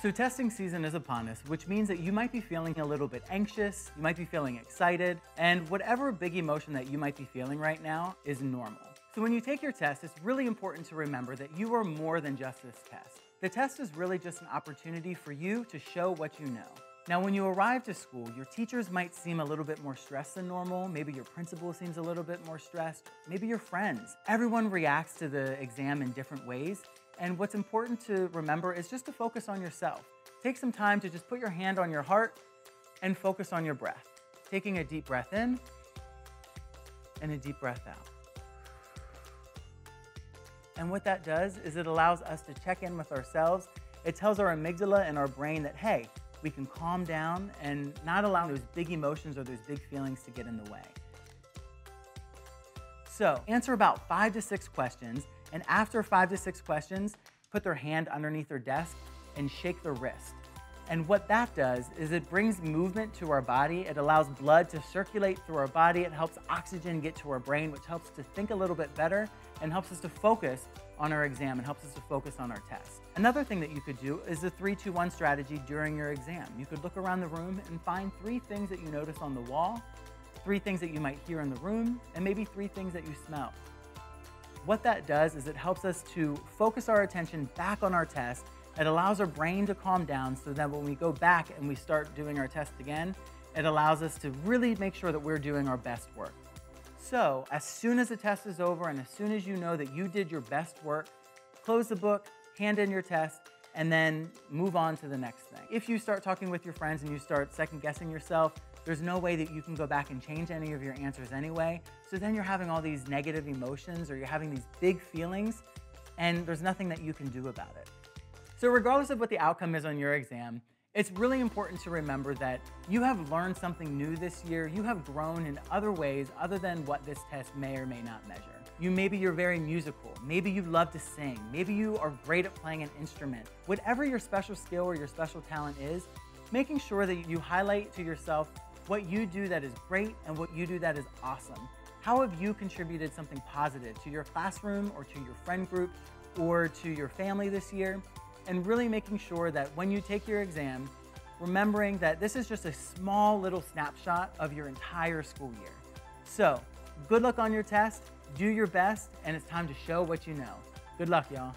So testing season is upon us, which means that you might be feeling a little bit anxious, you might be feeling excited, and whatever big emotion that you might be feeling right now is normal. So when you take your test, it's really important to remember that you are more than just this test. The test is really just an opportunity for you to show what you know. Now, when you arrive to school, your teachers might seem a little bit more stressed than normal. Maybe your principal seems a little bit more stressed. Maybe your friends. Everyone reacts to the exam in different ways. And what's important to remember is just to focus on yourself. Take some time to just put your hand on your heart and focus on your breath. Taking a deep breath in and a deep breath out. And what that does is it allows us to check in with ourselves. It tells our amygdala and our brain that, hey, we can calm down and not allow those big emotions or those big feelings to get in the way. So answer about 5 to 6 questions, and after 5 to 6 questions, put their hand underneath their desk and shake their wrist. And what that does is it brings movement to our body. It allows blood to circulate through our body. It helps oxygen get to our brain, which helps to think a little bit better and helps us to focus on our exam and helps us to focus on our test. Another thing that you could do is the 3-2-1 strategy during your exam. You could look around the room and find 3 things that you notice on the wall, 3 things that you might hear in the room, and maybe 3 things that you smell. What that does is it helps us to focus our attention back on our test. It allows our brain to calm down so that when we go back and we start doing our test again, it allows us to really make sure that we're doing our best work. So as soon as the test is over and as soon as you know that you did your best work, close the book, hand in your test, and then move on to the next thing. If you start talking with your friends and you start second-guessing yourself, there's no way that you can go back and change any of your answers anyway. So then you're having all these negative emotions or you're having these big feelings, and there's nothing that you can do about it. So regardless of what the outcome is on your exam, it's really important to remember that you have learned something new this year. You have grown in other ways other than what this test may or may not measure. Maybe you're very musical. Maybe you love to sing. Maybe you are great at playing an instrument. Whatever your special skill or your special talent is, making sure that you highlight to yourself what you do that is great and what you do that is awesome. How have you contributed something positive to your classroom or to your friend group or to your family this year? And really making sure that when you take your exam, remembering that this is just a small little snapshot of your entire school year. So, good luck on your test, do your best, and it's time to show what you know. Good luck, y'all.